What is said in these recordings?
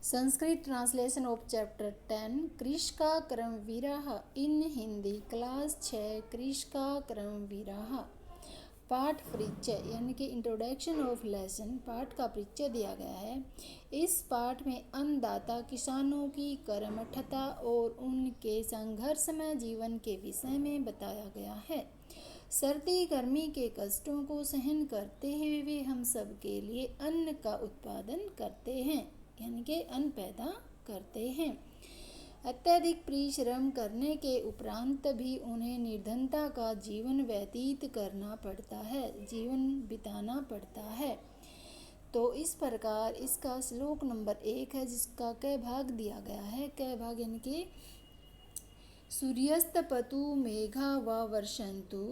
Sanskrit translation of chapter 10 कृष का कर्म विराह इन Hindi class 6 कृष का कर्म विराह। पाठ परिचय यानी कि इंट्रोडक्शन ऑफ लेसन पाठ का परिचय दिया गया है। इस पाठ में अन्नदाता किसानों की कर्मठता और उनके संघर्षमय जीवन के विषय में बताया गया है। सर्दी गर्मी के कष्टों को सहन करते हुए वे हम सब के लिए अन्न का उत्पादन करते हैं, यानी कि अन्न पैदा करते हैं। अत्यधिक परिश्रम करने के उपरांत भी उन्हें निर्धनता का जीवन व्यतीत करना पड़ता है, जीवन बिताना पड़ता है। तो इस प्रकार इसका श्लोक नंबर 1 है, जिसका क भाग दिया गया है। क भाग यानी कि सूर्यस्तपतु मेघा व वर्षन्तु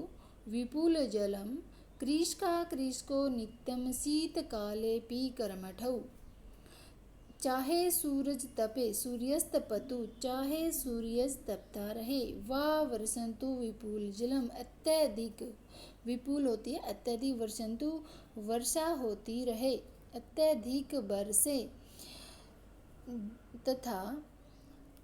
विपुल जलम कृष्को नित्यम शीतकालेऽपि कर्मठौ। चाहे सूरज तपे सूर्यस्त पतु, चाहे सूर्यज तपता रहे, वाह वर्षंतु विपुल जलम अत्यधिक विपुल होती है अत्यधिक, वर्षंतु वर्षा होती रहे अत्यधिक बरसे, तथा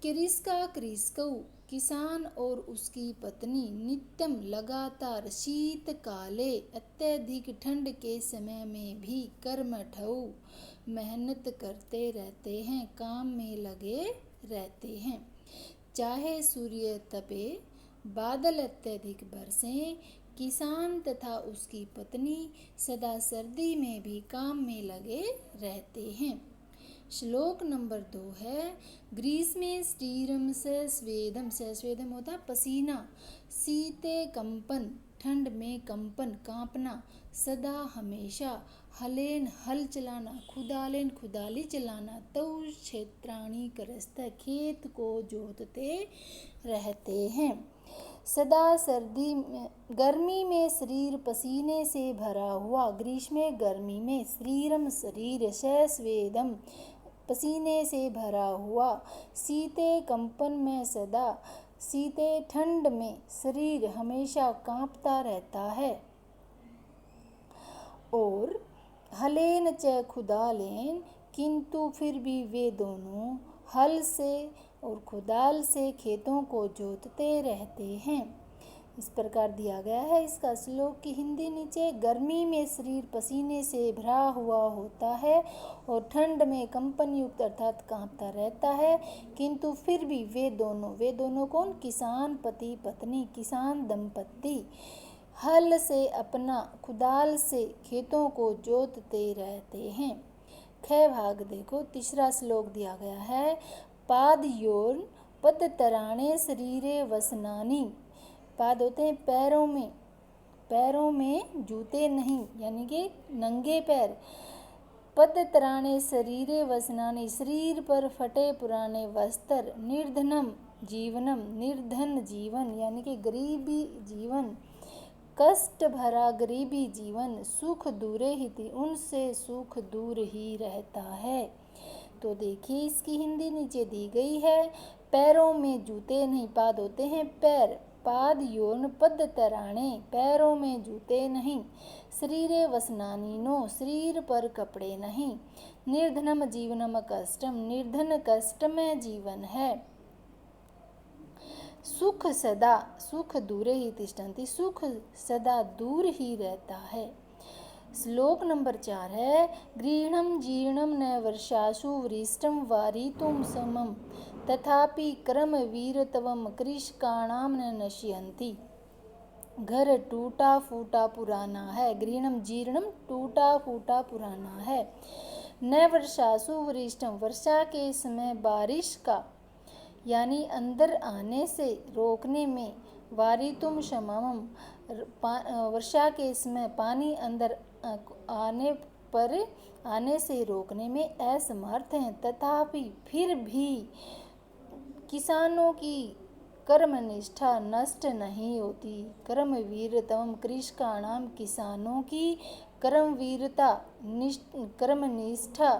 कृषकौ किसान और उसकी पत्नी नित्यम लगातार शीतकाले अत्यधिक ठंड के समय में भी कर्मठौ मेहनत करते रहते हैं, काम में लगे रहते हैं। चाहे सूर्य तपे बादल अत्यधिक बरसें, किसान तथा उसकी पत्नी सदा सर्दी में भी काम में लगे रहते हैं। श्लोक नंबर 2 है। ग्रीष्मे स्टीरम से स्वेदम होता है पसीना, शीते कंपन ठंड में कंपन कांपना, सदा हमेशा, हलेन हल चलाना, खुदालेन खुदाली चलाना, तौ क्षेत्राणि करस्त खेत को जोतते रहते हैं। सदा सर्दी में गर्मी में शरीर पसीने से भरा हुआ, ग्रीष्मे गर्मी में शरीरम शरीर से स्वेदम पसीने से भरा हुआ, शीते कंपन में सदा, शीते ठंड में शरीर हमेशा कांपता रहता है। और हलेन च खुदालेन किंतु फिर भी वे दोनों हल से और खुदाल से खेतों को जोतते रहते हैं। इस प्रकार दिया गया है इसका श्लोक की हिंदी नीचे। गर्मी में शरीर पसीने से भरा हुआ होता है और ठंड में कंपन युक्त अर्थात कांपता रहता है, किंतु फिर भी वे दोनों कौन? किसान पति पत्नी, किसान दंपत्ति हल से अपना खुदाल से खेतों को जोतते रहते हैं। ख भाग देखो, तीसरा श्लोक दिया गया है। पादयोर पदतराणे शरीरे वसनानि, पाद होते हैं पैरों में जूते नहीं, यानी कि नंगे पैर। पदतराणे शरीरे वसनानि शरीर पर फटे पुराने वस्त्र, निर्धनम जीवनम निर्धन जीवन यानी कि गरीबी जीवन, कष्ट भरा गरीबी जीवन, सुख दूरे हिति उनसे सुख दूर ही रहता है। तो देखिए इसकी हिंदी नीचे दी गई है। पैरों में जूते नहीं, पाद होते हैं पैर, पाद योन पद तराणे पैरों में जूते नहीं, शरीरे वसनानी नो शरीर पर कपड़े नहीं, निर्धनम जीवनम कष्टम निर्धन कष्टमय जीवन है, सुख सदा सुख दूरे ही तिष्ठन्ति सुख सदा दूर ही रहता है। श्लोक नंबर 4 है। गृहणम जीर्णम न वर्षासु वृष्टम वारितुम समम तथापि कर्म वीरतवम कृषकाणाम न नश्यन्ति। घर टूटा फूटा पुराना है, गृहणम जीर्णम टूटा फूटा पुराना है। न वर्षासु वृष्टम वर्षा के समय बारिश का यानी अंदर आने से रोकने में, वारितुम शमम वर्षा के समय पानी अंदर आने से रोकने में असमर्थ हैं, तथापि फिर भी किसानों की कर्मनिष्ठा नष्ट नहीं होती। कर्मवीरतम कृषकाणाम किसानों की कर्मवीरता कर्मनिष्ठा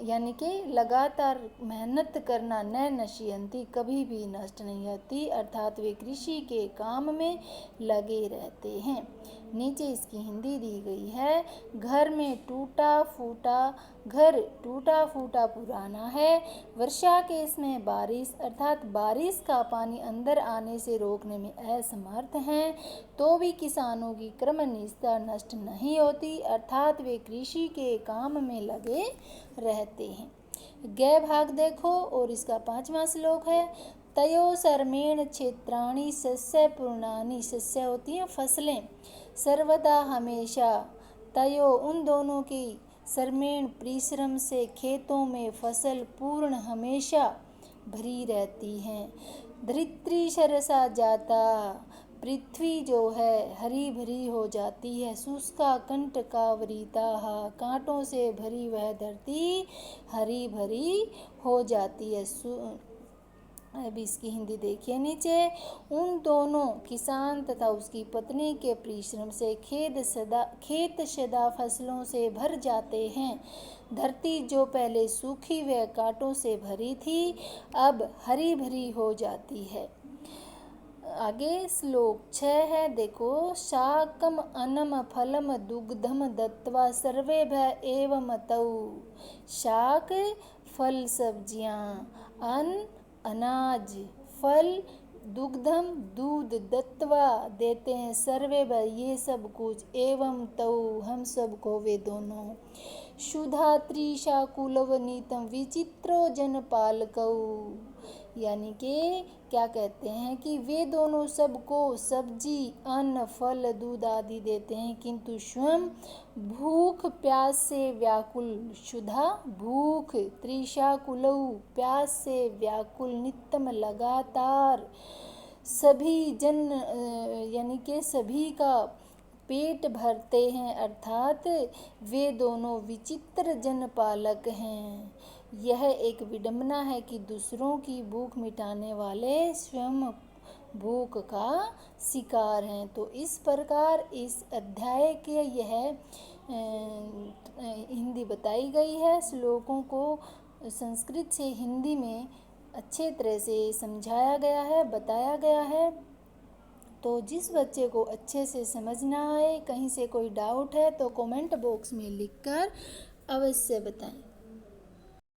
यानी कि लगातार मेहनत करना न नश्यन्ति कभी भी नष्ट नहीं होती, अर्थात वे कृषि के काम में लगे रहते हैं। नीचे इसकी हिंदी दी गई है। घर टूटा फूटा पुराना है। वर्षा के इसमें बारिश अर्थात बारिश का पानी अंदर आने से रोकने में असमर्थ हैं, तो भी किसानों की क्रमनिष्ठा नष्ट नहीं होती, अर्थात वे कृषि के काम में लगे रहते हैं। गै भाग देखो और इसका 5वां श्लोक है। तयो सर्मेण क्षेत्राणि सस्य पूर्णानि, सस्य होती हैं फसलें, सर्वदा हमेशा, तयो उन दोनों की, सर्मेण परिश्रम से खेतों में फसल पूर्ण हमेशा भरी रहती हैं। धरित्री सरसा जाता, पृथ्वी जो है हरी भरी हो जाती है। शुष्का कंटकावृताः, कांटों से भरी वह धरती हरी भरी हो जाती है। अब इसकी हिंदी देखिए नीचे। उन दोनों किसान तथा उसकी पत्नी के परिश्रम से खेत सदा फसलों से भर जाते हैं। धरती जो पहले सूखी व कांटों से भरी थी, अब हरी भरी हो जाती है। आगे श्लोक 6 है, देखो। शाकम अनम फलम दुग्धम दत्वा सर्वेभ्यः एवं तौ। शाक फल सब्जियां, अन्न अनाज, फल दुग्धम दूध, दत्वा देते हैं, सर्वे ये सब कुछ, एवं तौ हम सबको वे दोनों। शुधा त्रिशा कुलवनीतम विचित्रो जन पालकौ, यानी कि क्या कहते हैं कि वे दोनों सबको सब्जी अन्न फल दूध आदि देते हैं, किंतु स्वयं भूख प्यास से व्याकुल, शुधा भूख, त्रिशा कुलौ प्यास से व्याकुल, नित्यम लगातार, सभी जन यानी कि सभी का पेट भरते हैं, अर्थात वे दोनों विचित्र जनपालक हैं। यह एक विडंबना है कि दूसरों की भूख मिटाने वाले स्वयं भूख का शिकार हैं। तो इस प्रकार इस अध्याय के यह हिंदी बताई गई है। श्लोकों को संस्कृत से हिंदी में अच्छे तरह से समझाया गया है, बताया गया है। तो जिस बच्चे को अच्छे से समझ ना आए, कहीं से कोई डाउट है, तो कमेंट बॉक्स में लिखकर अवश्य बताएं।